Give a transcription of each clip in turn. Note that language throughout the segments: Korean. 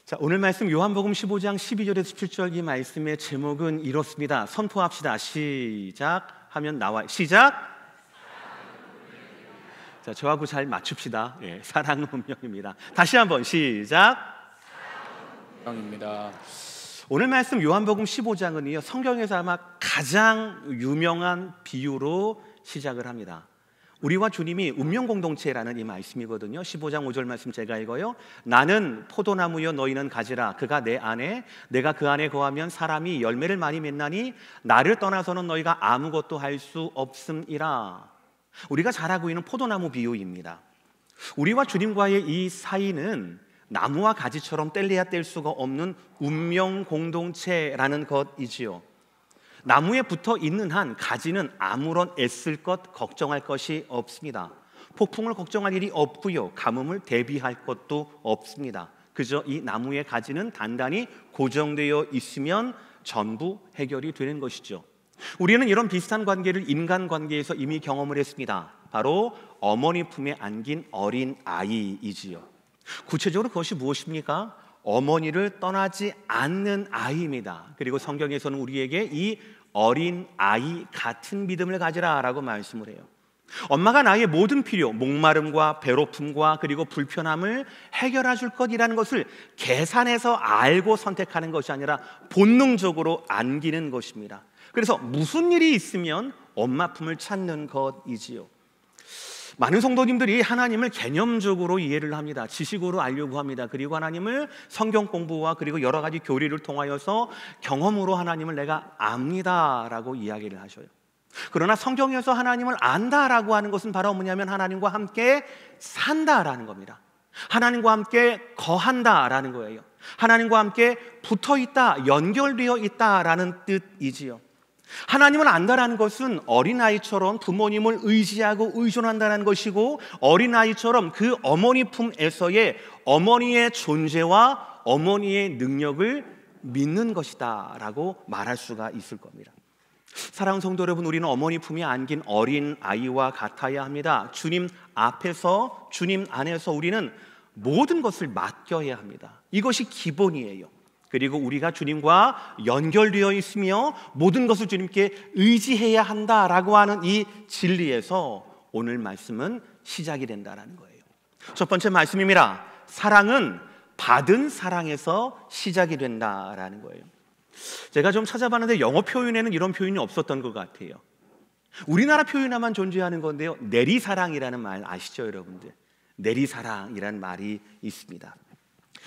자, 오늘 말씀 요한복음 15장 12절에서 17절 이 말씀의 제목은 이렇습니다. 선포합시다. 시작하면 나와요. 시작. 자, 저하고 잘 맞춥시다. 예, 사랑은 운명입니다. 다시 한번 시작. 입니다. 오늘 말씀 요한복음 15장은요 성경에서 아마 가장 유명한 비유로 시작을 합니다. 우리와 주님이 운명 공동체라는 이 말씀이거든요. 15장 5절 말씀 제가 읽어요. 나는 포도나무여 너희는 가지라. 그가 내 안에 내가 그 안에 거하면 사람이 열매를 많이 맺나니 나를 떠나서는 너희가 아무것도 할 수 없음이라. 우리가 잘 알고 있는 포도나무 비유입니다. 우리와 주님과의 이 사이는 나무와 가지처럼 뗄래야 뗄 수가 없는 운명 공동체라는 것이지요. 나무에 붙어 있는 한 가지는 아무런 애쓸 것, 걱정할 것이 없습니다. 폭풍을 걱정할 일이 없고요, 가뭄을 대비할 것도 없습니다. 그저 이 나무의 가지는 단단히 고정되어 있으면 전부 해결이 되는 것이죠. 우리는 이런 비슷한 관계를 인간관계에서 이미 경험을 했습니다. 바로 어머니 품에 안긴 어린 아이이지요. 구체적으로 그것이 무엇입니까? 어머니를 떠나지 않는 아이입니다. 그리고 성경에서는 우리에게 이 어린 아이 같은 믿음을 가지라라고 말씀을 해요. 엄마가 나의 모든 필요, 목마름과 배고픔과 그리고 불편함을 해결해 줄 것이라는 것을 계산해서 알고 선택하는 것이 아니라 본능적으로 안기는 것입니다. 그래서 무슨 일이 있으면 엄마 품을 찾는 것이지요. 많은 성도님들이 하나님을 개념적으로 이해를 합니다. 지식으로 알려고 합니다. 그리고 하나님을 성경 공부와 그리고 여러 가지 교리를 통하여서 경험으로 하나님을 내가 압니다라고 이야기를 하셔요. 그러나 성경에서 하나님을 안다라고 하는 것은 바로 뭐냐면 하나님과 함께 산다라는 겁니다. 하나님과 함께 거한다라는 거예요. 하나님과 함께 붙어있다, 연결되어 있다라는 뜻이지요. 하나님을 안다라는 것은 어린아이처럼 부모님을 의지하고 의존한다는 것이고, 어린아이처럼 그 어머니 품에서의 어머니의 존재와 어머니의 능력을 믿는 것이다 라고 말할 수가 있을 겁니다. 사랑하는 성도 여러분, 우리는 어머니 품에 안긴 어린아이와 같아야 합니다. 주님 앞에서, 주님 안에서 우리는 모든 것을 맡겨야 합니다. 이것이 기본이에요. 그리고 우리가 주님과 연결되어 있으며 모든 것을 주님께 의지해야 한다라고 하는 이 진리에서 오늘 말씀은 시작이 된다는 거예요. 첫 번째 말씀입니다. 사랑은 받은 사랑에서 시작이 된다라는 거예요. 제가 좀 찾아봤는데 영어 표현에는 이런 표현이 없었던 것 같아요. 우리나라 표현에만 존재하는 건데요, 내리사랑이라는 말 아시죠, 여러분들? 내리사랑이라는 말이 있습니다.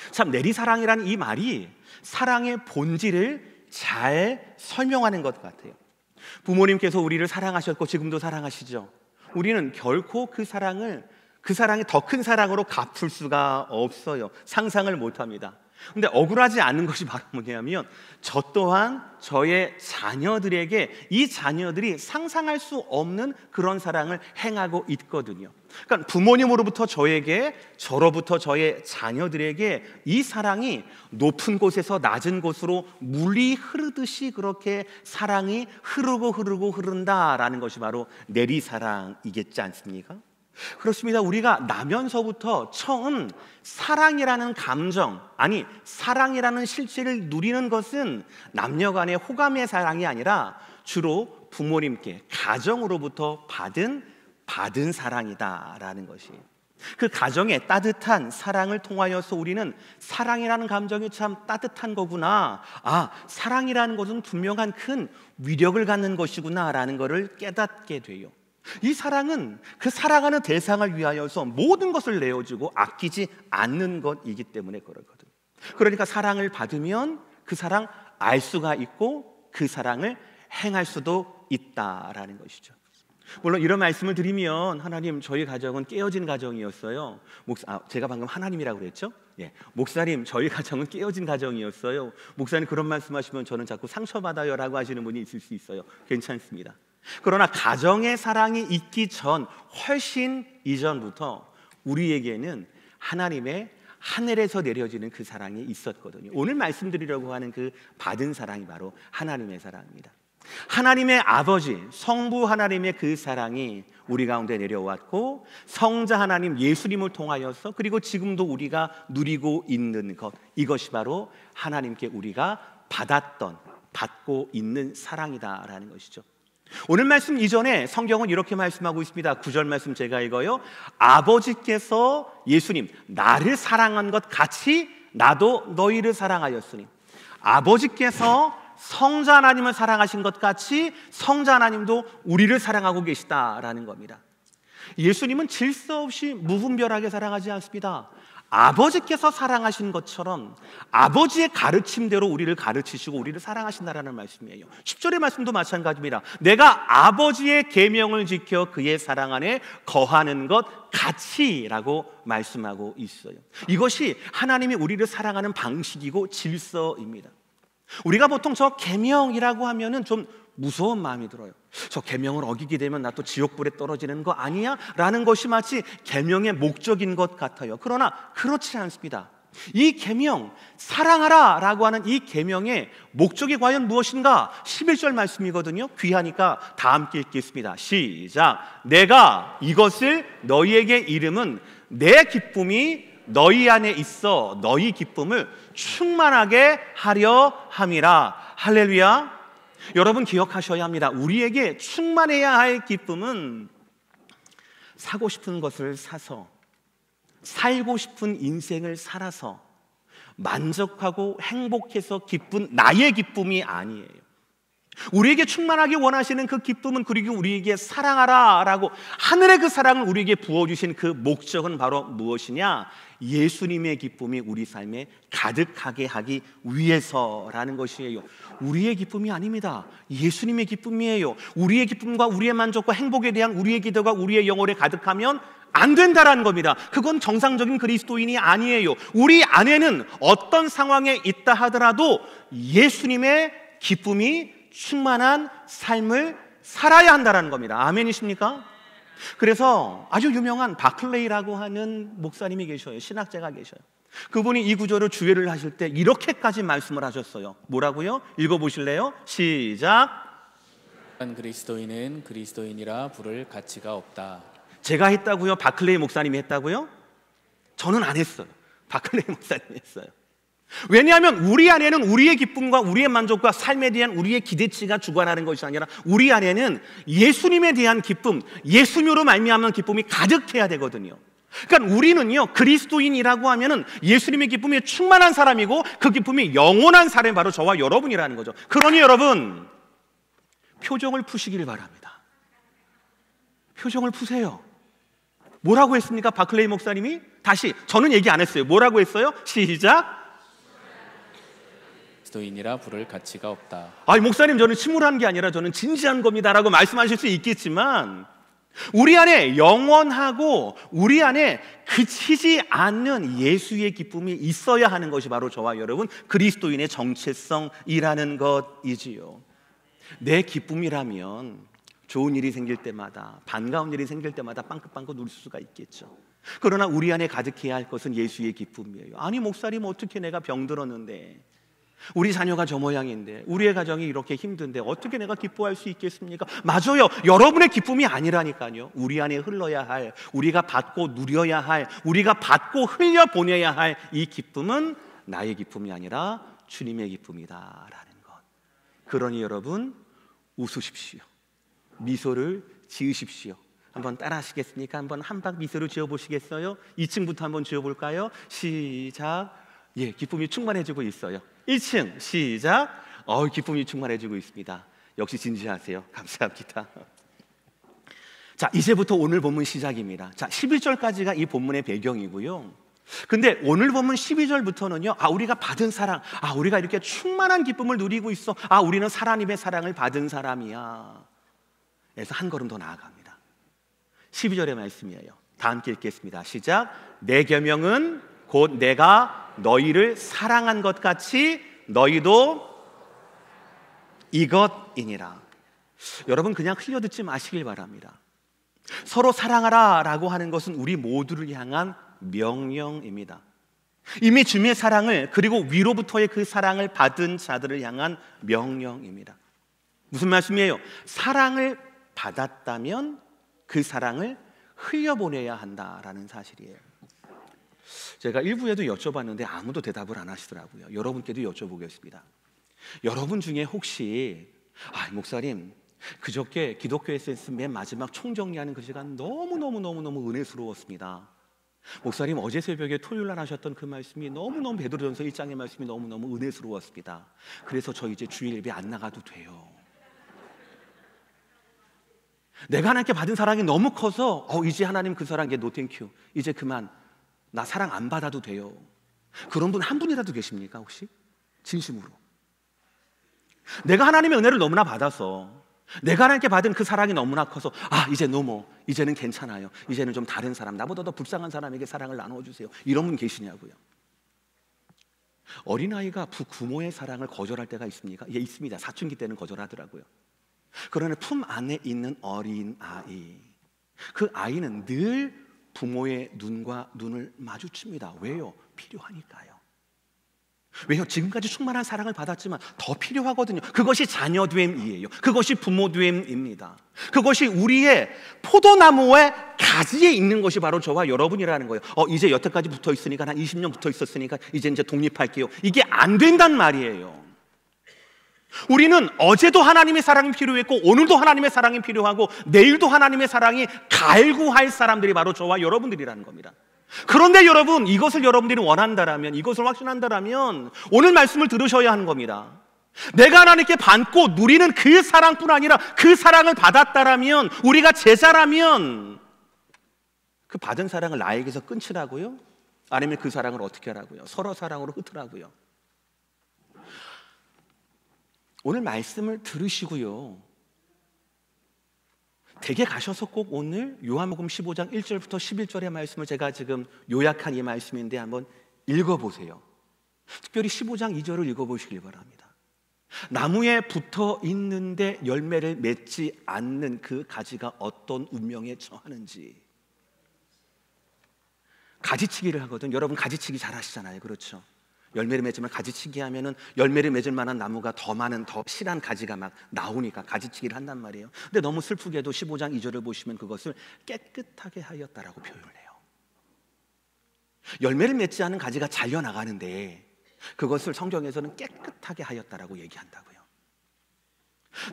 참, 내리사랑이라는 이 말이 사랑의 본질을 잘 설명하는 것 같아요. 부모님께서 우리를 사랑하셨고 지금도 사랑하시죠. 우리는 결코 그 사랑이 더 큰 사랑으로 갚을 수가 없어요. 상상을 못합니다. 근데 억울하지 않은 것이 바로 뭐냐면 저 또한 저의 자녀들에게 이 자녀들이 상상할 수 없는 그런 사랑을 행하고 있거든요. 그러니까 부모님으로부터 저에게, 저로부터 저의 자녀들에게 이 사랑이 높은 곳에서 낮은 곳으로 물이 흐르듯이 그렇게 사랑이 흐른다라는 것이 바로 내리사랑이겠지 않습니까? 그렇습니다. 우리가 나면서부터 처음 사랑이라는 감정, 아니 사랑이라는 실체를 누리는 것은 남녀 간의 호감의 사랑이 아니라 주로 부모님께, 가정으로부터 받은 사랑이다라는 것이, 그 가정의 따뜻한 사랑을 통하여서 우리는 사랑이라는 감정이 참 따뜻한 거구나, 사랑이라는 것은 분명한 큰 위력을 갖는 것이구나 라는 것을 깨닫게 돼요. 이 사랑은 그 사랑하는 대상을 위하여서 모든 것을 내어주고 아끼지 않는 것이기 때문에 그렇거든요. 그러니까 사랑을 받으면 그 사랑 알 수가 있고 그 사랑을 행할 수도 있다라는 것이죠. 물론 이런 말씀을 드리면, 하나님 저희 가정은 깨어진 가정이었어요. 제가 방금 하나님이라고 그랬죠? 예, 목사님 저희 가정은 깨어진 가정이었어요. 목사님 그런 말씀하시면 저는 자꾸 상처받아요 라고 하시는 분이 있을 수 있어요. 괜찮습니다. 그러나 가정의 사랑이 있기 전, 훨씬 이전부터 우리에게는 하나님의 하늘에서 내려지는 그 사랑이 있었거든요. 오늘 말씀드리려고 하는 그 받은 사랑이 바로 하나님의 사랑입니다. 하나님의 아버지 성부 하나님의 그 사랑이 우리 가운데 내려왔고, 성자 하나님 예수님을 통하여서, 그리고 지금도 우리가 누리고 있는 것, 이것이 바로 하나님께 우리가 받고 있는 사랑이다라는 것이죠. 오늘 말씀 이전에 성경은 이렇게 말씀하고 있습니다. 9절 말씀 제가 읽어요. 아버지께서 예수님 나를 사랑한 것 같이 나도 너희를 사랑하였으니, 아버지께서 성자 하나님을 사랑하신 것 같이 성자 하나님도 우리를 사랑하고 계시다라는 겁니다. 예수님은 질서 없이 무분별하게 사랑하지 않습니다. 아버지께서 사랑하신 것처럼 아버지의 가르침대로 우리를 가르치시고 우리를 사랑하신다라는 말씀이에요. 10절의 말씀도 마찬가지입니다. 내가 아버지의 계명을 지켜 그의 사랑 안에 거하는 것 같이라고 말씀하고 있어요. 이것이 하나님이 우리를 사랑하는 방식이고 질서입니다. 우리가 보통 저 계명이라고 하면은 좀 무서운 마음이 들어요. 저 계명을 어기게 되면 나 또 지옥불에 떨어지는 거 아니야? 라는 것이 마치 계명의 목적인 것 같아요. 그러나 그렇지 않습니다. 이 계명, 사랑하라 라고 하는 이 계명의 목적이 과연 무엇인가? 11절 말씀이거든요. 귀하니까 다 함께 읽겠습니다. 시작. 내가 이것을 너희에게 이름은 내 기쁨이 너희 안에 있어 너희 기쁨을 충만하게 하려 함이라. 할렐루야. 여러분 기억하셔야 합니다. 우리에게 충만해야 할 기쁨은 사고 싶은 것을 사서, 살고 싶은 인생을 살아서 만족하고 행복해서 기쁜 나의 기쁨이 아니에요. 우리에게 충만하게 원하시는 그 기쁨은, 그리고 우리에게 사랑하라 라고 하늘의 그 사랑을 우리에게 부어주신 그 목적은 바로 무엇이냐? 예수님의 기쁨이 우리 삶에 가득하게 하기 위해서라는 것이에요. 우리의 기쁨이 아닙니다. 예수님의 기쁨이에요. 우리의 기쁨과 우리의 만족과 행복에 대한 우리의 기도가 우리의 영혼에 가득하면 안 된다라는 겁니다. 그건 정상적인 그리스도인이 아니에요. 우리 안에는 어떤 상황에 있다 하더라도 예수님의 기쁨이 충만한 삶을 살아야 한다는 겁니다. 아멘이십니까? 그래서 아주 유명한 바클레이라고 하는 목사님이 계셔요. 신학자가 계셔요. 그분이 이 구절을 주례를 하실 때 이렇게까지 말씀을 하셨어요. 뭐라고요? 읽어보실래요? 시작. 그리스도인은 그리스도인이라 부를 가치가 없다. 제가 했다고요? 바클레이 목사님이 했다고요? 저는 안 했어요. 바클레이 목사님이 했어요. 왜냐하면 우리 안에는 우리의 기쁨과 우리의 만족과 삶에 대한 우리의 기대치가 주관하는 것이 아니라 우리 안에는 예수님에 대한 기쁨, 예수님으로 말미암은 기쁨이 가득해야 되거든요. 그러니까 우리는요, 그리스도인이라고 하면은 예수님의 기쁨이 충만한 사람이고 그 기쁨이 영원한 사람이 바로 저와 여러분이라는 거죠. 그러니 여러분, 표정을 푸시길 바랍니다. 표정을 푸세요. 뭐라고 했습니까? 바클레이 목사님이? 다시, 저는 얘기 안 했어요. 뭐라고 했어요? 시작. 그리스도인이라 부를 가치가 없다. 아니 목사님, 저는 침울한 게 아니라 저는 진지한 겁니다라고 말씀하실 수 있겠지만, 우리 안에 영원하고 우리 안에 그치지 않는 예수의 기쁨이 있어야 하는 것이 바로 저와 여러분 그리스도인의 정체성이라는 것이지요. 내 기쁨이라면 좋은 일이 생길 때마다, 반가운 일이 생길 때마다 빵긋빵긋 울을 수가 있겠죠. 그러나 우리 안에 가득해야 할 것은 예수의 기쁨이에요. 아니 목사님, 어떻게 내가 병들었는데, 우리 자녀가 저 모양인데, 우리의 가정이 이렇게 힘든데 어떻게 내가 기뻐할 수 있겠습니까? 맞아요. 여러분의 기쁨이 아니라니까요. 우리 안에 흘러야 할, 우리가 받고 누려야 할, 우리가 받고 흘려보내야 할 이 기쁨은 나의 기쁨이 아니라 주님의 기쁨이다라는 것. 그러니 여러분, 웃으십시오. 미소를 지으십시오. 한번 따라 하시겠습니까? 한번 한박 미소를 지어보시겠어요? 2층부터 한번 지어볼까요? 시작. 예, 기쁨이 충만해지고 있어요. 1층 시작. 기쁨이 충만해지고 있습니다. 역시 진지하세요. 감사합니다. 자, 이제부터 오늘 본문 시작입니다. 자, 11절까지가 이 본문의 배경이고요. 근데 오늘 본문 12절부터는요, 우리가 받은 사랑, 우리가 이렇게 충만한 기쁨을 누리고 있어, 우리는 하나님의 사랑을 받은 사람이야. 그래서 한 걸음 더 나아갑니다. 12절의 말씀이에요. 다 함께 읽겠습니다. 시작. 내 계명은 곧 내가 너희를 사랑한 것 같이 너희도 이것이니라. 여러분, 그냥 흘려듣지 마시길 바랍니다. 서로 사랑하라 라고 하는 것은 우리 모두를 향한 명령입니다. 이미 주님의 사랑을, 그리고 위로부터의 그 사랑을 받은 자들을 향한 명령입니다. 무슨 말씀이에요? 사랑을 받았다면 그 사랑을 흘려보내야 한다라는 사실이에요. 제가 일부에도 여쭤봤는데 아무도 대답을 안 하시더라고요. 여러분께도 여쭤보겠습니다. 여러분 중에 혹시 목사님, 그저께 기독교 에센스 맨 마지막 총정리하는 그 시간 너무너무 은혜스러웠습니다. 목사님, 어제 새벽에 토요일날 하셨던 그 말씀이 너무너무 베드로전서 1장의 말씀이 너무너무 은혜스러웠습니다. 그래서 저 이제 주일 예배 안 나가도 돼요. 내가 하나님께 받은 사랑이 너무 커서 이제 하나님 그 사랑에 노 땡큐, 이제 그만, 나 사랑 안 받아도 돼요. 그런 분 한 분이라도 계십니까 혹시? 진심으로 내가 하나님의 은혜를 너무나 받아서, 내가 하나님께 받은 그 사랑이 너무나 커서 이제 노모, 이제는 괜찮아요, 이제는 좀 다른 사람, 나보다 더 불쌍한 사람에게 사랑을 나눠주세요, 이런 분 계시냐고요. 어린아이가 부모의 사랑을 거절할 때가 있습니까? 예, 있습니다. 사춘기 때는 거절하더라고요. 그러나 품 안에 있는 어린아이, 그 아이는 늘 부모의 눈과 눈을 마주칩니다. 왜요? 필요하니까요. 왜요? 지금까지 충만한 사랑을 받았지만 더 필요하거든요. 그것이 자녀됨이에요. 그것이 부모됨입니다. 그것이 우리의 포도나무의 가지에 있는 것이 바로 저와 여러분이라는 거예요. 이제 여태까지 붙어 있으니까, 한 20년 붙어 있었으니까 이제 독립할게요. 이게 안 된단 말이에요. 우리는 어제도 하나님의 사랑이 필요했고, 오늘도 하나님의 사랑이 필요하고, 내일도 하나님의 사랑이 갈구할 사람들이 바로 저와 여러분들이라는 겁니다. 그런데 여러분, 이것을 여러분들이 원한다라면, 이것을 확신한다라면 오늘 말씀을 들으셔야 하는 겁니다. 내가 하나님께 받고 누리는 그 사랑뿐 아니라 그 사랑을 받았다라면, 우리가 제자라면 그 받은 사랑을 나에게서 끊치라고요? 아니면 그 사랑을 어떻게 하라고요? 서로 사랑으로 흩으라고요? 오늘 말씀을 들으시고요, 댁에 가셔서 꼭 오늘 요한복음 15장 1절부터 11절의 말씀을 제가 지금 요약한 이 말씀인데 한번 읽어보세요. 특별히 15장 2절을 읽어보시길 바랍니다. 나무에 붙어 있는데 열매를 맺지 않는 그 가지가 어떤 운명에 처하는지. 가지치기를 하거든. 여러분 가지치기 잘 하시잖아요. 그렇죠? 열매를 맺으면 가지치기 하면은 열매를 맺을 만한 나무가 더 많은, 더 실한 가지가 막 나오니까 가지치기를 한단 말이에요. 근데 너무 슬프게도 15장 2절을 보시면 그것을 깨끗하게 하였다라고 표현을 해요. 열매를 맺지 않은 가지가 잘려나가는데 그것을 성경에서는 깨끗하게 하였다라고 얘기한다고요.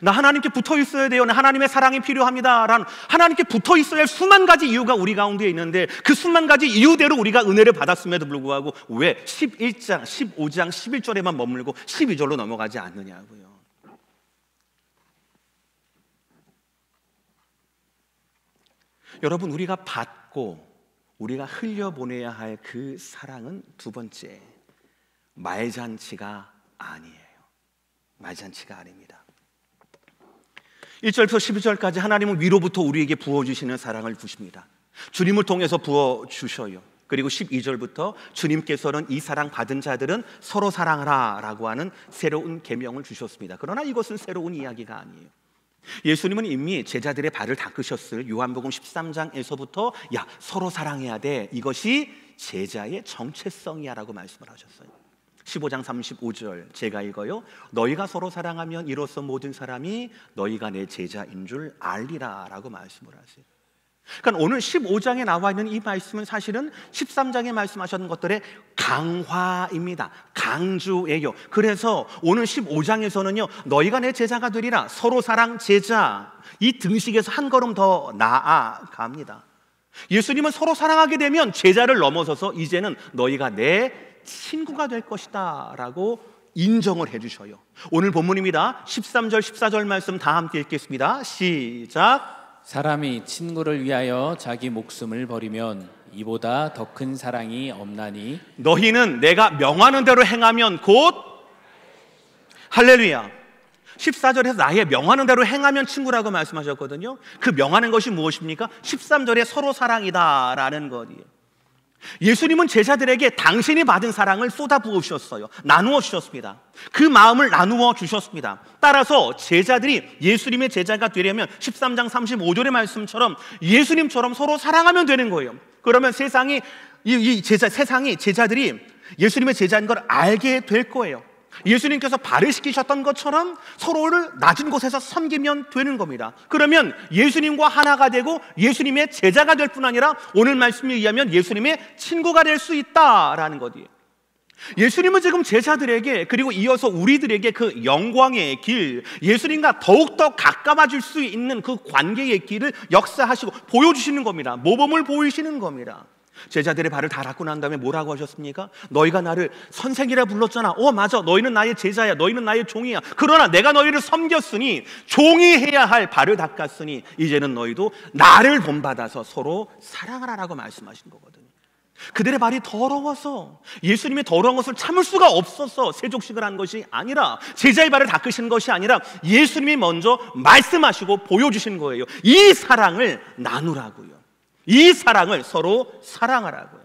나 하나님께 붙어 있어야 돼요, 나 하나님의 사랑이 필요합니다 라는, 하나님께 붙어 있어야 할 수만 가지 이유가 우리 가운데 있는데 그 수만 가지 이유대로 우리가 은혜를 받았음에도 불구하고 왜 11장, 15장, 11절에만 머물고 12절로 넘어가지 않느냐고요. 여러분, 우리가 받고 우리가 흘려보내야 할 그 사랑은 두 번째, 말잔치가 아니에요. 말잔치가 아닙니다. 1절부터 12절까지 하나님은 위로부터 우리에게 부어주시는 사랑을 주십니다. 주님을 통해서 부어주셔요. 그리고 12절부터 주님께서는 이 사랑 받은 자들은 서로 사랑하라 라고 하는 새로운 계명을 주셨습니다. 그러나 이것은 새로운 이야기가 아니에요. 예수님은 이미 제자들의 발을 닦으셨을 요한복음 13장에서부터 서로 사랑해야 돼, 이것이 제자의 정체성이야 라고 말씀을 하셨어요. 15장 35절 제가 읽어요. 너희가 서로 사랑하면 이로써 모든 사람이 너희가 내 제자인 줄 알리라 라고 말씀을 하세요. 그러니까 오늘 15장에 나와 있는 이 말씀은 사실은 13장에 말씀하셨던 것들의 강화입니다. 강조예요. 그래서 오늘 15장에서는요, 너희가 내 제자가 되리라, 서로 사랑 제자, 이 등식에서 한 걸음 더 나아갑니다. 예수님은 서로 사랑하게 되면 제자를 넘어서서 이제는 너희가 내 친구가 될 것이다 라고 인정을 해주셔요. 오늘 본문입니다. 13절 14절 말씀 다 함께 읽겠습니다. 시작. 사람이 친구를 위하여 자기 목숨을 버리면 이보다 더 큰 사랑이 없나니 너희는 내가 명하는 대로 행하면 곧, 할렐루야, 14절에서 나의 명하는 대로 행하면 친구라고 말씀하셨거든요. 그 명하는 것이 무엇입니까? 13절에 서로 사랑이다 라는 거예요. 예수님은 제자들에게 당신이 받은 사랑을 쏟아부어 주셨어요. 나누어 주셨습니다. 그 마음을 나누어 주셨습니다. 따라서 제자들이 예수님의 제자가 되려면 13장 35절의 말씀처럼 예수님처럼 서로 사랑하면 되는 거예요. 그러면 세상이 세상이 제자들이 예수님의 제자인 걸 알게 될 거예요. 예수님께서 발을 씻기셨던 것처럼 서로를 낮은 곳에서 섬기면 되는 겁니다. 그러면 예수님과 하나가 되고 예수님의 제자가 될 뿐 아니라 오늘 말씀에 의하면 예수님의 친구가 될 수 있다라는 것이에요. 예수님은 지금 제자들에게 그리고 이어서 우리들에게 그 영광의 길, 예수님과 더욱더 가까워질 수 있는 그 관계의 길을 역사하시고 보여주시는 겁니다. 모범을 보이시는 겁니다. 제자들의 발을 다 닦고 난 다음에 뭐라고 하셨습니까? 너희가 나를 선생이라 불렀잖아. 맞아, 너희는 나의 제자야, 너희는 나의 종이야. 그러나 내가 너희를 섬겼으니, 종이 해야 할 발을 닦았으니 이제는 너희도 나를 본받아서 서로 사랑하라라고 말씀하신 거거든요. 그들의 발이 더러워서 예수님의 더러운 것을 참을 수가 없어서 세족식을 한 것이 아니라, 제자의 발을 닦으시는 것이 아니라 예수님이 먼저 말씀하시고 보여주신 거예요. 이 사랑을 나누라고요. 이 사랑을 서로 사랑하라고요.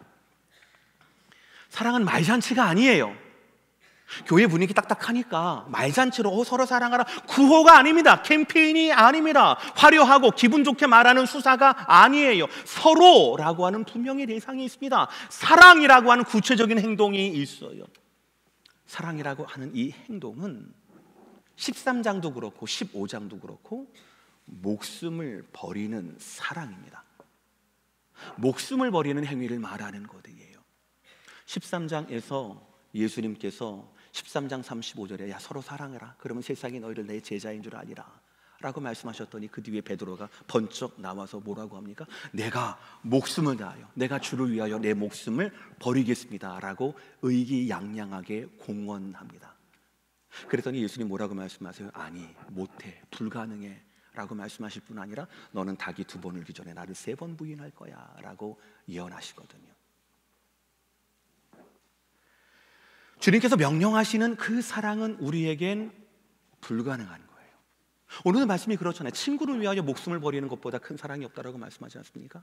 사랑은 말잔치가 아니에요. 교회 분위기 딱딱하니까 말잔치로 서로 사랑하라, 구호가 아닙니다. 캠페인이 아닙니다. 화려하고 기분 좋게 말하는 수사가 아니에요. 서로라고 하는 분명히 대상이 있습니다. 사랑이라고 하는 구체적인 행동이 있어요. 사랑이라고 하는 이 행동은 13장도 그렇고 15장도 그렇고 목숨을 버리는 사랑입니다. 목숨을 버리는 행위를 말하는 것이에요. 13장에서 예수님께서 13장 35절에 야 서로 사랑해라, 그러면 세상이 너희를 내 제자인 줄 아니라 라고 말씀하셨더니 그 뒤에 베드로가 번쩍 나와서 뭐라고 합니까? 내가 목숨을 다하여, 내가 주를 위하여 내 목숨을 버리겠습니다 라고 의기양양하게 공언합니다. 그랬더니 예수님 뭐라고 말씀하세요? 아니, 못해, 불가능해 라고 말씀하실 뿐 아니라 너는 닭이 2번 울기 전에 나를 3번 부인할 거야 라고 예언하시거든요. 주님께서 명령하시는 그 사랑은 우리에겐 불가능한 거예요. 오늘 말씀이 그렇잖아요. 친구를 위하여 목숨을 버리는 것보다 큰 사랑이 없다라고 말씀하지 않습니까?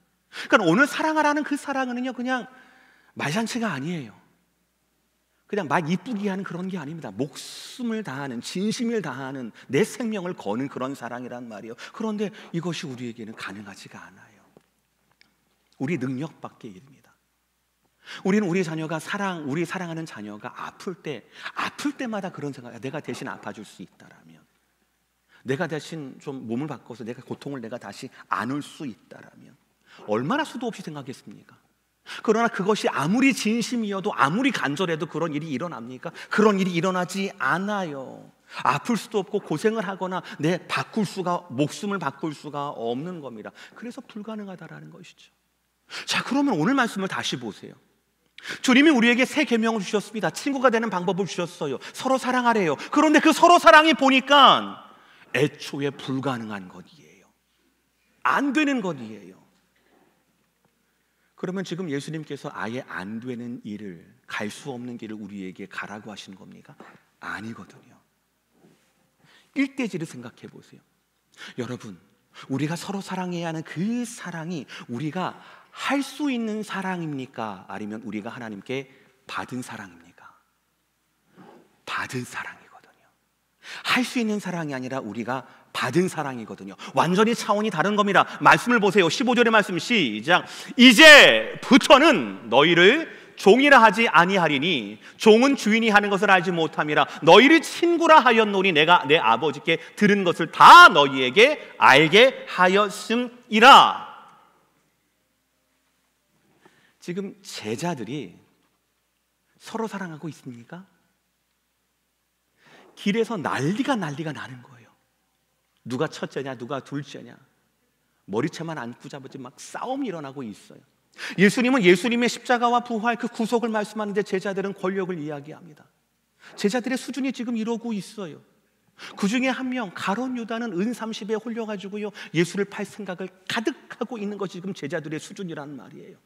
그러니까 오늘 사랑하라는 그 사랑은요, 그냥 말잔치가 아니에요. 그냥 막 이쁘게 하는 그런 게 아닙니다. 목숨을 다하는, 진심을 다하는, 내 생명을 거는 그런 사랑이란 말이에요. 그런데 이것이 우리에게는 가능하지가 않아요. 우리 능력 밖의 일입니다. 우리는 우리 자녀가 우리 사랑하는 자녀가 아플 때마다 그런 생각, 내가 대신 아파줄 수 있다라면, 내가 대신 좀 몸을 바꿔서 내가 고통을 내가 다시 안을 수 있다라면 얼마나 수도 없이 생각했습니까? 그러나 그것이 아무리 진심이어도 아무리 간절해도 그런 일이 일어납니까? 그런 일이 일어나지 않아요. 아플 수도 없고 고생을 하거나 목숨을 바꿀 수가 없는 겁니다. 그래서 불가능하다라는 것이죠. 자, 그러면 오늘 말씀을 다시 보세요. 주님이 우리에게 새 계명을 주셨습니다. 친구가 되는 방법을 주셨어요. 서로 사랑하래요. 그런데 그 서로 사랑이 보니까 애초에 불가능한 것이에요. 안 되는 것이에요. 그러면 지금 예수님께서 아예 안 되는 일을, 갈 수 없는 길을 우리에게 가라고 하시는 겁니까? 아니거든요. 일대지를 생각해 보세요. 여러분, 우리가 서로 사랑해야 하는 그 사랑이 우리가 할 수 있는 사랑입니까? 아니면 우리가 하나님께 받은 사랑입니까? 받은 사랑이거든요. 할 수 있는 사랑이 아니라 우리가 받은 사랑이거든요. 완전히 차원이 다른 겁니다. 말씀을 보세요. 15절의 말씀 시작. 이제부터는 너희를 종이라 하지 아니하리니 종은 주인이 하는 것을 알지 못함이라. 너희를 친구라 하였노니 내가 내 아버지께 들은 것을 다 너희에게 알게 하였음이라. 지금 제자들이 서로 사랑하고 있습니까? 길에서 난리가 나는 거예요. 누가 첫째냐, 누가 둘째냐, 머리채만 안고 잡았지 막 싸움이 일어나고 있어요. 예수님은 예수님의 십자가와 부활, 그 구속을 말씀하는데 제자들은 권력을 이야기합니다. 제자들의 수준이 지금 이러고 있어요. 그 중에 한 명, 가룟 유다는 은 30에 홀려가지고요, 예수를 팔 생각을 가득하고 있는 것이 지금 제자들의 수준이라는 말이에요.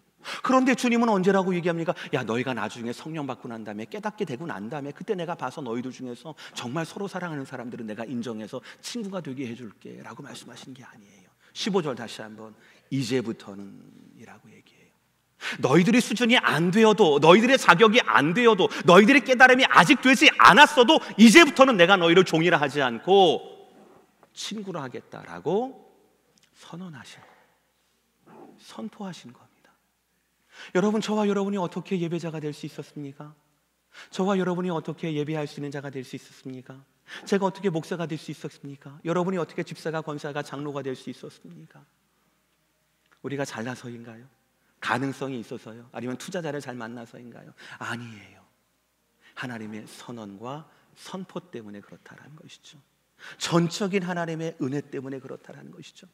그런데 주님은 언제라고 얘기합니까? 야, 너희가 나중에 성령 받고 난 다음에, 깨닫게 되고 난 다음에, 그때 내가 봐서 너희들 중에서 정말 서로 사랑하는 사람들은 내가 인정해서 친구가 되게 해줄게 라고 말씀하신 게 아니에요. 15절 다시 한번, 이제부터는 이라고 얘기해요. 너희들의 수준이 안 되어도, 너희들의 자격이 안 되어도, 너희들의 깨달음이 아직 되지 않았어도 이제부터는 내가 너희를 종이라 하지 않고 친구로 하겠다라고 선포하신 겁니다. 여러분, 저와 여러분이 어떻게 예배자가 될 수 있었습니까? 저와 여러분이 어떻게 예배할 수 있는 자가 될 수 있었습니까? 제가 어떻게 목사가 될 수 있었습니까? 여러분이 어떻게 집사가, 권사가, 장로가 될 수 있었습니까? 우리가 잘나서인가요? 가능성이 있어서요? 아니면 투자자를 잘 만나서인가요? 아니에요. 하나님의 선언과 선포 때문에 그렇다라는 것이죠. 전적인 하나님의 은혜 때문에 그렇다라는 것이죠.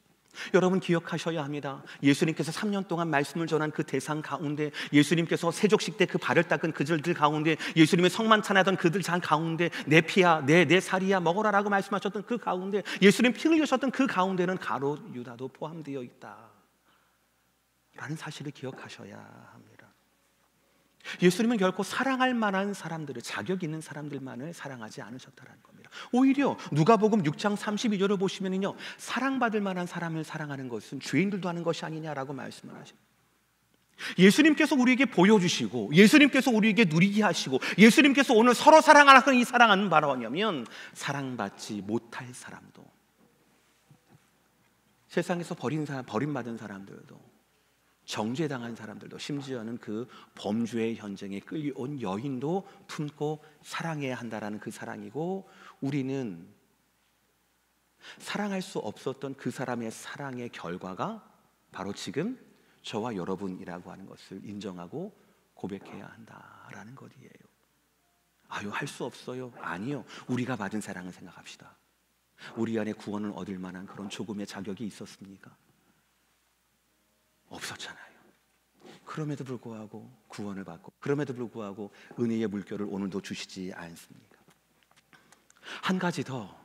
여러분 기억하셔야 합니다. 예수님께서 3년 동안 말씀을 전한 그 대상 가운데, 예수님께서 세족식 때 그 발을 닦은 그들들 가운데, 예수님의 성만찬하던 그들 장 가운데, 내 피야 내 살이야 먹어라라고 말씀하셨던 그 가운데, 예수님 피 흘리셨던 그 가운데는 가롯 유다도 포함되어 있다 라는 사실을 기억하셔야 합니다. 예수님은 결코 사랑할 만한 사람들을, 자격 있는 사람들만을 사랑하지 않으셨다는 겁니다. 오히려 누가복음 6장 32절을 보시면요, 사랑받을 만한 사람을 사랑하는 것은 죄인들도 하는 것이 아니냐라고 말씀을 하십니다. 예수님께서 우리에게 보여주시고, 예수님께서 우리에게 누리게 하시고, 예수님께서 오늘 서로 사랑하는 이 사랑은 바로 뭐냐면, 사랑받지 못할 사람도, 세상에서 버림받은 사람들도, 정죄당한 사람들도, 심지어는 그 범죄의 현장에 끌려온 여인도 품고 사랑해야 한다라는 그 사랑이고, 우리는 사랑할 수 없었던 그 사람의 사랑의 결과가 바로 지금 저와 여러분이라고 하는 것을 인정하고 고백해야 한다라는 것이에요. 아유, 할 수 없어요. 아니요, 우리가 받은 사랑을 생각합시다. 우리 안에 구원을 얻을 만한 그런 조금의 자격이 있었습니까? 없었잖아요. 그럼에도 불구하고 구원을 받고, 그럼에도 불구하고 은혜의 물결을 오늘도 주시지 않습니까? 한 가지 더,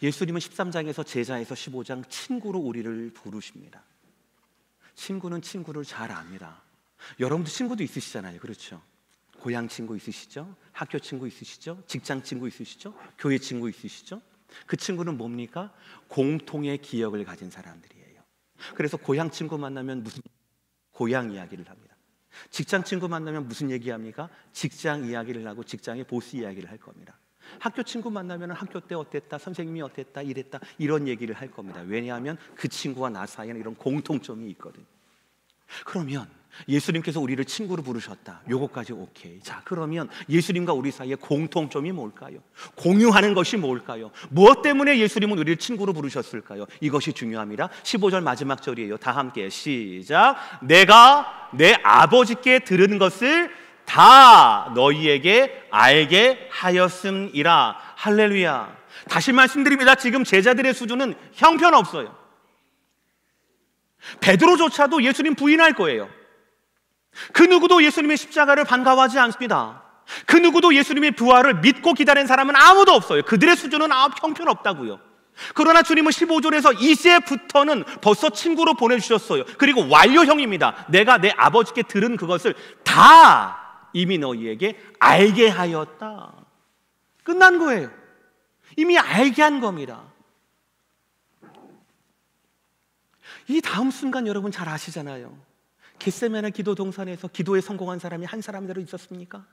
예수님은 13장에서 제자에서 15장 친구로 우리를 부르십니다. 친구는 친구를 잘 압니다. 여러분도 친구도 있으시잖아요. 그렇죠? 고향 친구 있으시죠? 학교 친구 있으시죠? 직장 친구 있으시죠? 교회 친구 있으시죠? 그 친구는 뭡니까? 공통의 기억을 가진 사람들이에요. 그래서 고향 친구 만나면 무슨 고향 이야기를 합니다. 직장 친구 만나면 무슨 얘기합니까? 직장 이야기를 하고 직장의 보스 이야기를 할 겁니다. 학교 친구 만나면 학교 때 어땠다, 선생님이 어땠다, 이랬다, 이런 얘기를 할 겁니다. 왜냐하면 그 친구와 나 사이에는 이런 공통점이 있거든요. 그러면 예수님께서 우리를 친구로 부르셨다, 요거까지 오케이. 자, 그러면 예수님과 우리 사이에 공통점이 뭘까요? 공유하는 것이 뭘까요? 무엇 때문에 예수님은 우리를 친구로 부르셨을까요? 이것이 중요합니다. 15절 마지막 절이에요. 다 함께 시작. 내가 내 아버지께 들은 것을 다 너희에게 알게 하였음이라. 할렐루야. 다시 말씀드립니다. 지금 제자들의 수준은 형편없어요. 베드로조차도 예수님 부인할 거예요. 그 누구도 예수님의 십자가를 반가워하지 않습니다. 그 누구도 예수님의 부활을 믿고 기다린 사람은 아무도 없어요. 그들의 수준은 형편없다고요. 그러나 주님은 15절에서 이제부터는 벌써 친구로 보내주셨어요. 그리고 완료형입니다. 내가 내 아버지께 들은 그것을 다 이미 너희에게 알게 하였다. 끝난 거예요. 이미 알게 한 겁니다. 이 다음 순간 여러분 잘 아시잖아요. 겟세마네 기도 동산에서 기도에 성공한 사람이 한 사람대로 있었습니까?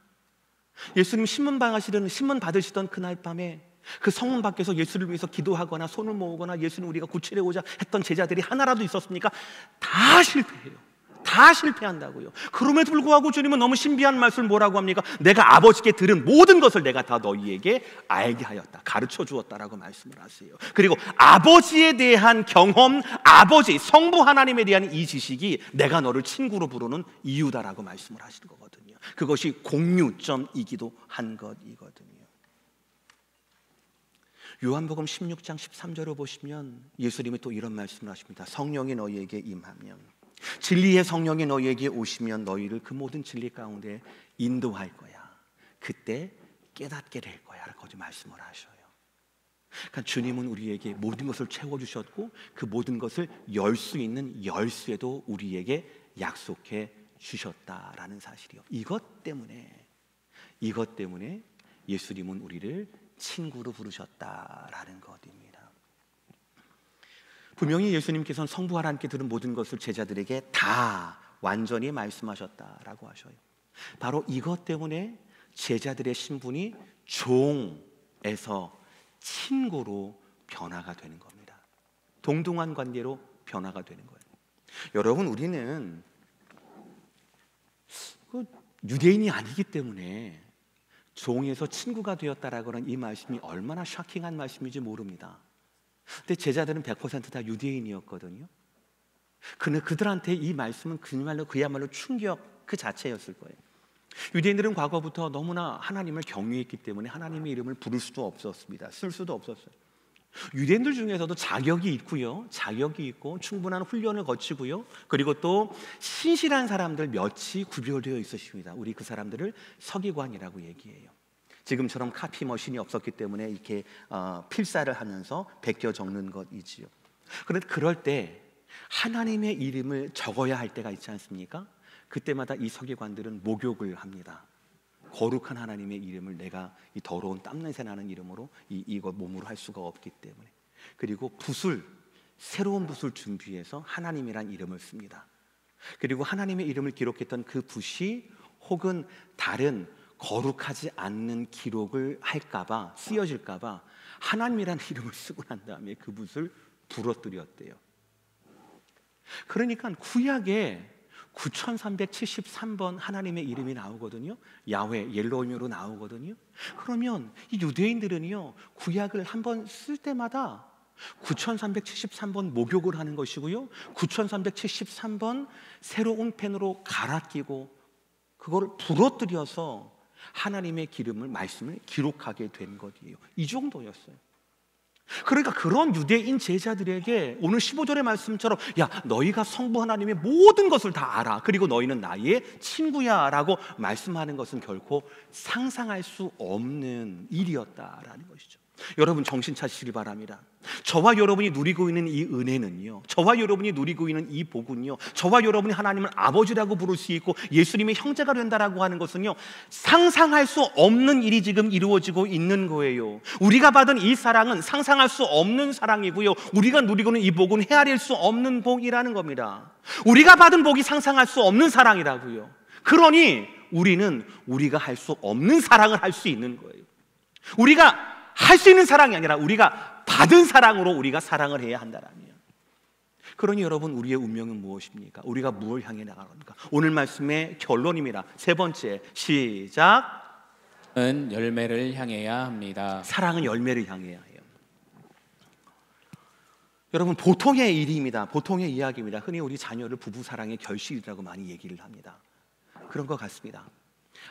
예수님 신문 받으시던 그날 밤에 그 성문 밖에서 예수를 위해서 기도하거나 손을 모으거나 예수는 우리가 구출해오자 했던 제자들이 하나라도 있었습니까? 다 실패해요. 다 실패한다고요. 그럼에도 불구하고 주님은 너무 신비한 말씀을 뭐라고 합니까? 내가 아버지께 들은 모든 것을 내가 다 너희에게 알게 하였다, 가르쳐 주었다라고 말씀을 하세요. 그리고 아버지에 대한 경험, 아버지 성부 하나님에 대한 이 지식이 내가 너를 친구로 부르는 이유다라고 말씀을 하시는 거거든요. 그것이 공유점이기도 한 것이거든요. 요한복음 16장 13절을 보시면 예수님이 또 이런 말씀을 하십니다. 성령이 너희에게 임하면, 진리의 성령이 너희에게 오시면 너희를 그 모든 진리 가운데 인도할 거야. 그때 깨닫게 될 거야 라고 말씀을 하셔요. 그러니까 주님은 우리에게 모든 것을 채워주셨고 그 모든 것을 열 수 있는 열쇠도 우리에게 약속해 주셨다라는 사실이요. 이것 때문에 예수님은 우리를 친구로 부르셨다라는 것입니다. 분명히 예수님께서는 성부 하나님께 들은 모든 것을 제자들에게 다 완전히 말씀하셨다라고 하셔요. 바로 이것 때문에 제자들의 신분이 종에서 친구로 변화가 되는 겁니다. 동등한 관계로 변화가 되는 거예요. 여러분, 우리는 유대인이 아니기 때문에 종에서 친구가 되었다라고 하는 이 말씀이 얼마나 쇼킹한 말씀인지 모릅니다. 근데 제자들은 100% 다 유대인이었거든요. 근데 그들한테 이 말씀은 그야말로 충격 그 자체였을 거예요. 유대인들은 과거부터 너무나 하나님을 경외했기 때문에 하나님의 이름을 부를 수도 없었습니다. 쓸 수도 없었어요. 유대인들 중에서도 자격이 있고요, 자격이 있고 충분한 훈련을 거치고요, 그리고 또 신실한 사람들 몇이 구별되어 있으십니다. 우리 그 사람들을 서기관이라고 얘기해요. 지금처럼 카피 머신이 없었기 때문에 이렇게 필사를 하면서 베껴 적는 것이지요. 그런데 그럴 때 하나님의 이름을 적어야 할 때가 있지 않습니까? 그때마다 이 서기관들은 목욕을 합니다. 거룩한 하나님의 이름을 내가 이 더러운 땀냄새 나는 이름으로 이거 몸으로 할 수가 없기 때문에. 그리고 붓을, 새로운 붓을 준비해서 하나님이란 이름을 씁니다. 그리고 하나님의 이름을 기록했던 그 붓이 혹은 다른 거룩하지 않는 기록을 할까봐, 쓰여질까봐 하나님이란 이름을 쓰고 난 다음에 그 붓을 부러뜨렸대요. 그러니까 구약에 9373번 하나님의 이름이 나오거든요. 야훼, 옐로힘으로 나오거든요. 그러면 이 유대인들은요, 구약을 한번 쓸 때마다 9373번 목욕을 하는 것이고요, 9373번 새로운 펜으로 갈아 끼고 그걸 부러뜨려서 하나님의 말씀을 기록하게 된 것이에요. 이 정도였어요. 그러니까 그런 유대인 제자들에게 오늘 15절의 말씀처럼 야, 너희가 성부 하나님의 모든 것을 다 알아, 그리고 너희는 나의 친구야 라고 말씀하는 것은 결코 상상할 수 없는 일이었다라는 것이죠. 여러분 정신 차시기 바랍니다. 저와 여러분이 누리고 있는 이 은혜는요, 저와 여러분이 누리고 있는 이 복은요, 저와 여러분이 하나님을 아버지라고 부를 수 있고 예수님의 형제가 된다라고 하는 것은요, 상상할 수 없는 일이 지금 이루어지고 있는 거예요. 우리가 받은 이 사랑은 상상할 수 없는 사랑이고요, 우리가 누리고 있는 이 복은 헤아릴 수 없는 복이라는 겁니다. 우리가 받은 복이 상상할 수 없는 사랑이라고요. 그러니 우리는 우리가 할 수 없는 사랑을 할 수 있는 거예요. 우리가 할 수 있는 사랑이 아니라 우리가 받은 사랑으로 우리가 사랑을 해야 한다라면, 그러니 여러분 우리의 운명은 무엇입니까? 우리가 무엇을 향해 나가는가? 오늘 말씀의 결론입니다. 세 번째, 시작. 사랑은 열매를 향해야 합니다. 사랑은 열매를 향해야 해요. 여러분 보통의 일입니다. 보통의 이야기입니다. 흔히 우리 자녀를 부부사랑의 결실이라고 많이 얘기를 합니다. 그런 것 같습니다.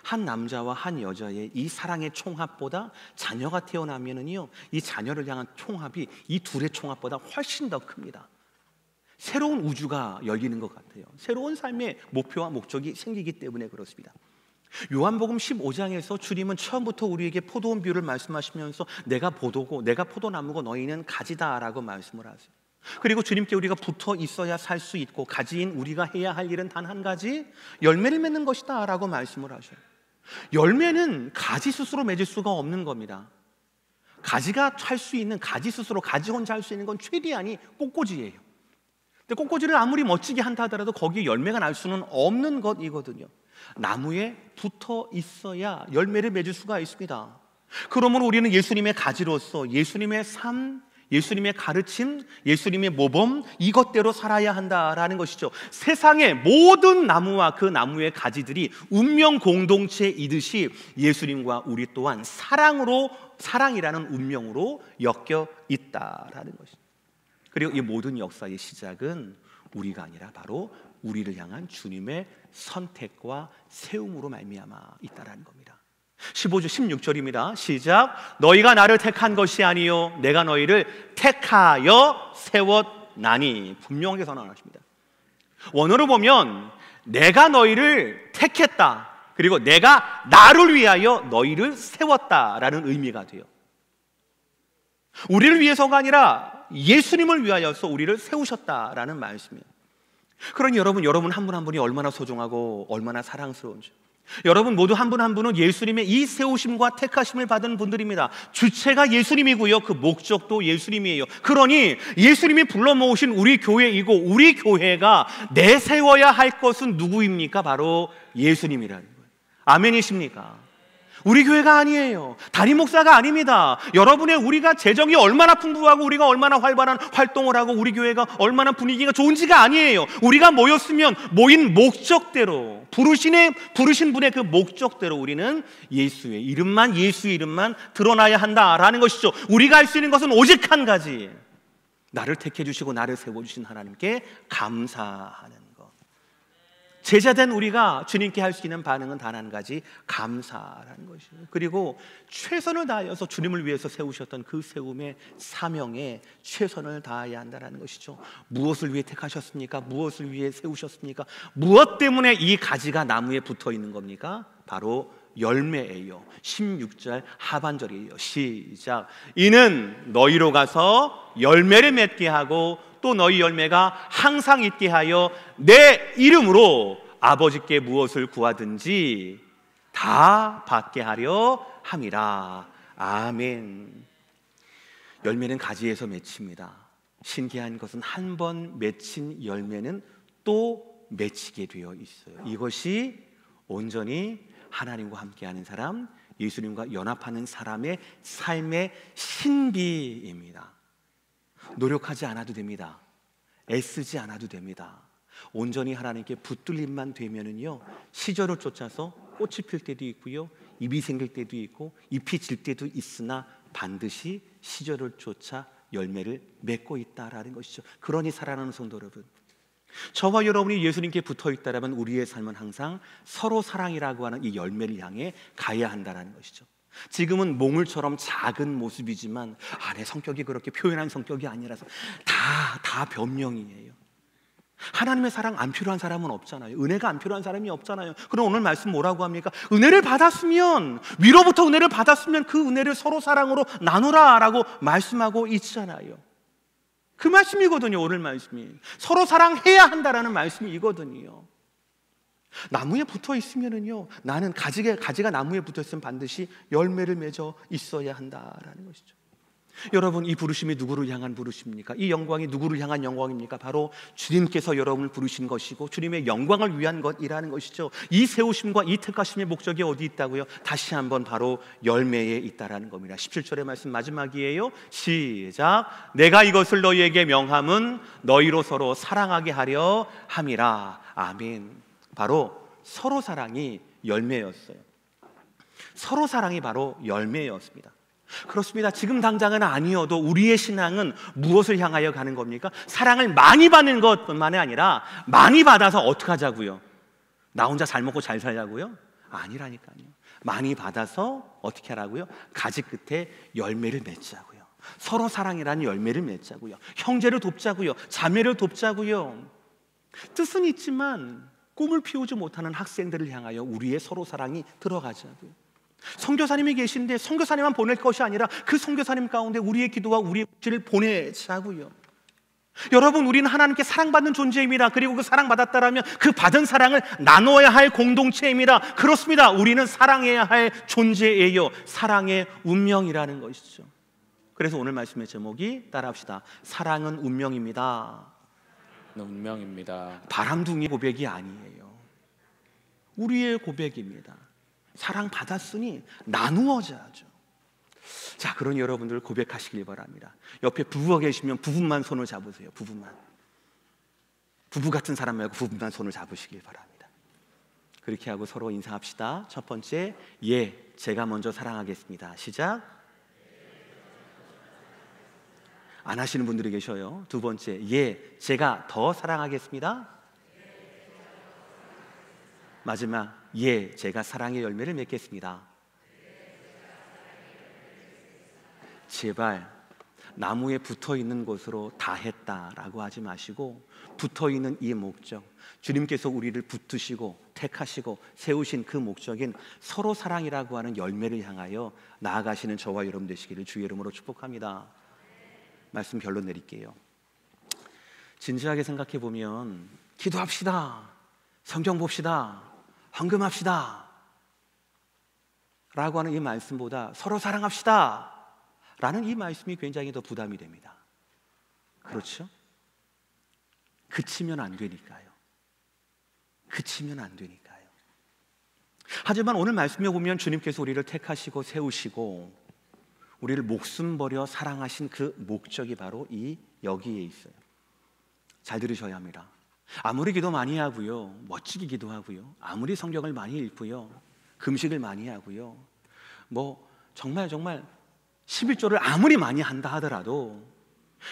한 남자와 한 여자의 이 사랑의 총합보다 자녀가 태어나면은요, 이 자녀를 향한 총합이 이 둘의 총합보다 훨씬 더 큽니다. 새로운 우주가 열리는 것 같아요. 새로운 삶의 목표와 목적이 생기기 때문에 그렇습니다. 요한복음 15장에서 주님은 처음부터 우리에게 포도원 비유를 말씀하시면서 내가 포도고 내가 포도나무고 너희는 가지다라고 말씀을 하세요. 그리고 주님께 우리가 붙어 있어야 살 수 있고 가지인 우리가 해야 할 일은 단 한 가지, 열매를 맺는 것이다 라고 말씀을 하셔요. 열매는 가지 스스로 맺을 수가 없는 겁니다. 가지가 할 수 있는, 가지 스스로, 가지 혼자 할 수 있는 건 최대한이 꽃꽂이예요. 근데 꽃꽂이를 아무리 멋지게 한다 하더라도 거기에 열매가 날 수는 없는 것이거든요. 나무에 붙어 있어야 열매를 맺을 수가 있습니다. 그러므로 우리는 예수님의 가지로서 예수님의 삶, 예수님의 가르침, 예수님의 모범, 이것대로 살아야 한다라는 것이죠. 세상의 모든 나무와 그 나무의 가지들이 운명 공동체이듯이 예수님과 우리 또한 사랑이라는 운명으로 엮여 있다라는 것이죠. 그리고 이 모든 역사의 시작은 우리가 아니라 바로 우리를 향한 주님의 선택과 세움으로 말미암아 있다라는 겁니다. 15절 16절입니다. 시작. 너희가 나를 택한 것이 아니요 내가 너희를 택하여 세웠나니. 분명하게 선언하십니다. 원어로 보면 내가 너희를 택했다, 그리고 내가 나를 위하여 너희를 세웠다라는 의미가 돼요. 우리를 위해서가 아니라 예수님을 위하여서 우리를 세우셨다라는 말씀이에요. 그러니 여러분 한 분 한 분이 얼마나 소중하고 얼마나 사랑스러운지, 여러분 모두 한 분 한 분은 예수님의 이 세우심과 택하심을 받은 분들입니다. 주체가 예수님이고요, 그 목적도 예수님이에요. 그러니 예수님이 불러 모으신 우리 교회이고 우리 교회가 내세워야 할 것은 누구입니까? 바로 예수님이라는 거예요. 아멘이십니까? 우리 교회가 아니에요. 담임 목사가 아닙니다. 여러분의 우리가 재정이 얼마나 풍부하고 우리가 얼마나 활발한 활동을 하고 우리 교회가 얼마나 분위기가 좋은지가 아니에요. 우리가 모였으면 모인 목적대로, 부르신 분의 그 목적대로 우리는 예수의 이름만 드러나야 한다라는 것이죠. 우리가 할 수 있는 것은 오직 한 가지, 나를 택해 주시고 나를 세워주신 하나님께 감사하는 것. 제자된 우리가 주님께 할 수 있는 반응은 단 한 가지, 감사라는 것이에요. 그리고 최선을 다하여서 주님을 위해서 세우셨던 그 세움의 사명에 최선을 다해야 한다는 것이죠. 무엇을 위해 택하셨습니까? 무엇을 위해 세우셨습니까? 무엇 때문에 이 가지가 나무에 붙어 있는 겁니까? 바로 열매예요. 16절 하반절이에요. 시작. 이는 너희로 가서 열매를 맺게 하고 또 너희 열매가 항상 있게 하여 내 이름으로 아버지께 무엇을 구하든지 다 받게 하려 함이라. 아멘. 열매는 가지에서 맺힙니다. 신기한 것은 한 번 맺힌 열매는 또 맺히게 되어 있어요. 이것이 온전히 하나님과 함께하는 사람, 예수님과 연합하는 사람의 삶의 신비입니다. 노력하지 않아도 됩니다. 애쓰지 않아도 됩니다. 온전히 하나님께 붙들림만 되면은요, 시절을 쫓아서 꽃이 필 때도 있고요, 잎이 생길 때도 있고 잎이 질 때도 있으나 반드시 시절을 쫓아 열매를 맺고 있다라는 것이죠. 그러니 사랑하는 성도 여러분, 저와 여러분이 예수님께 붙어 있다라면 우리의 삶은 항상 서로 사랑이라고 하는 이 열매를 향해 가야 한다는 것이죠. 지금은 몽울처럼 작은 모습이지만 내 성격이 그렇게 표현한 성격이 아니라서 다 변명이에요. 하나님의 사랑 안 필요한 사람은 없잖아요. 은혜가 안 필요한 사람이 없잖아요. 그럼 오늘 말씀 뭐라고 합니까? 은혜를 받았으면, 위로부터 은혜를 받았으면 그 은혜를 서로 사랑으로 나누라라고 말씀하고 있잖아요. 그 말씀이거든요. 오늘 말씀이 서로 사랑해야 한다라는 말씀이거든요. 나무에 붙어 있으면은요, 나는 가지가 나무에 붙어 있으면 반드시 열매를 맺어 있어야 한다라는 것이죠. 여러분, 이 부르심이 누구를 향한 부르심입니까? 이 영광이 누구를 향한 영광입니까? 바로 주님께서 여러분을 부르신 것이고 주님의 영광을 위한 것이라는 것이죠. 이 세우심과 이 택하심의 목적이 어디 있다고요? 다시 한번 바로 열매에 있다라는 겁니다. 17절의 말씀 마지막이에요. 시작. 내가 이것을 너희에게 명함은 너희로 서로 사랑하게 하려 함이라. 아멘. 바로 서로 사랑이 열매였어요. 서로 사랑이 바로 열매였습니다. 그렇습니다. 지금 당장은 아니어도 우리의 신앙은 무엇을 향하여 가는 겁니까? 사랑을 많이 받는 것뿐만이 아니라 많이 받아서 어떻게 하자고요? 나 혼자 잘 먹고 잘 살자고요? 아니라니까요. 많이 받아서 어떻게 하라고요? 가지 끝에 열매를 맺자고요. 서로 사랑이라는 열매를 맺자고요. 형제를 돕자고요. 자매를 돕자고요. 뜻은 있지만 꿈을 피우지 못하는 학생들을 향하여 우리의 서로 사랑이 들어가자고요. 선교사님이 계신데 선교사님만 보낼 것이 아니라 그 선교사님 가운데 우리의 기도와 우리의 묵지를 보내자고요. 여러분, 우리는 하나님께 사랑받는 존재입니다. 그리고 그 사랑받았다라면 그 받은 사랑을 나눠야 할 공동체입니다. 그렇습니다. 우리는 사랑해야 할 존재예요. 사랑의 운명이라는 것이죠. 그래서 오늘 말씀의 제목이 따라합시다. 사랑은 운명입니다. 운명입니다. 바람둥이 고백이 아니에요. 우리의 고백입니다. 사랑받았으니 나누어져야죠. 자, 그러니 여러분들 고백하시길 바랍니다. 옆에 부부가 계시면 부부만 손을 잡으세요. 부부만. 부부 같은 사람 말고 부부만 손을 잡으시길 바랍니다. 그렇게 하고 서로 인사합시다. 첫 번째, 제가 먼저 사랑하겠습니다. 시작. 안 하시는 분들이 계셔요. 두 번째, 제가 더 사랑하겠습니다. 마지막, 제가 사랑의 열매를 맺겠습니다. 제발 나무에 붙어있는 곳으로 다 했다라고 하지 마시고, 붙어있는 이 목적, 주님께서 우리를 붙드시고 택하시고 세우신 그 목적인 서로 사랑이라고 하는 열매를 향하여 나아가시는 저와 여러분 되시기를 주의 이름으로 축복합니다. 말씀 결론 내릴게요. 진지하게 생각해 보면 기도합시다, 성경 봅시다, 헌금합시다 라고 하는 이 말씀보다 서로 사랑합시다 라는 이 말씀이 굉장히 더 부담이 됩니다. 그렇죠? 그치면 안 되니까요. 그치면 안 되니까요. 하지만 오늘 말씀에 보면 주님께서 우리를 택하시고 세우시고 우리를 목숨 버려 사랑하신 그 목적이 바로 여기에 있어요. 잘 들으셔야 합니다. 아무리 기도 많이 하고요, 멋지게 기도하고요, 아무리 성경을 많이 읽고요, 금식을 많이 하고요, 정말 11조를 아무리 많이 한다 하더라도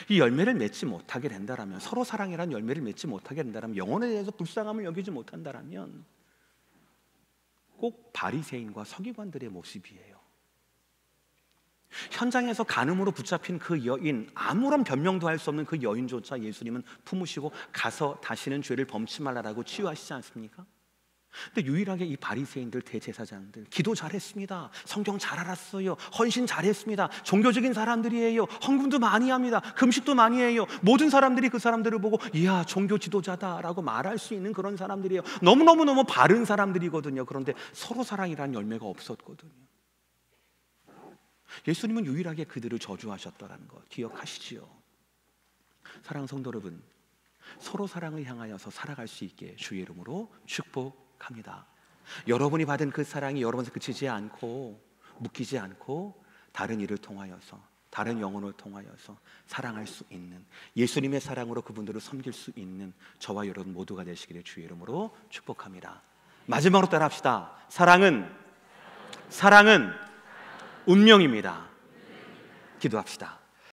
이 열매를 맺지 못하게 된다라면, 서로 사랑이라는 열매를 맺지 못하게 된다라면, 영혼에 대해서 불쌍함을 여기지 못한다라면 꼭 바리새인과 서기관들의 모습이에요. 현장에서 간음으로 붙잡힌 그 여인, 아무런 변명도 할 수 없는 그 여인조차 예수님은 품으시고 가서 다시는 죄를 범치 말라라고 치유하시지 않습니까? 근데 유일하게 이 바리새인들, 대제사장들 기도 잘했습니다, 성경 잘 알았어요, 헌신 잘했습니다, 종교적인 사람들이에요, 헌금도 많이 합니다, 금식도 많이 해요, 모든 사람들이 그 사람들을 보고 이야 종교 지도자다라고 말할 수 있는 그런 사람들이에요. 너무너무 바른 사람들이거든요. 그런데 서로 사랑이라는 열매가 없었거든요. 예수님은 유일하게 그들을 저주하셨다는 것 기억하시지요? 사랑하는 성도 여러분, 서로 사랑을 향하여서 살아갈 수 있게 주의 이름으로 축복합니다. 여러분이 받은 그 사랑이 여러분에서 그치지 않고 묶이지 않고 다른 일을 통하여서, 다른 영혼을 통하여서 사랑할 수 있는, 예수님의 사랑으로 그분들을 섬길 수 있는 저와 여러분 모두가 되시기를 주의 이름으로 축복합니다. 마지막으로 따라합시다. 사랑은 운명입니다. 기도합시다.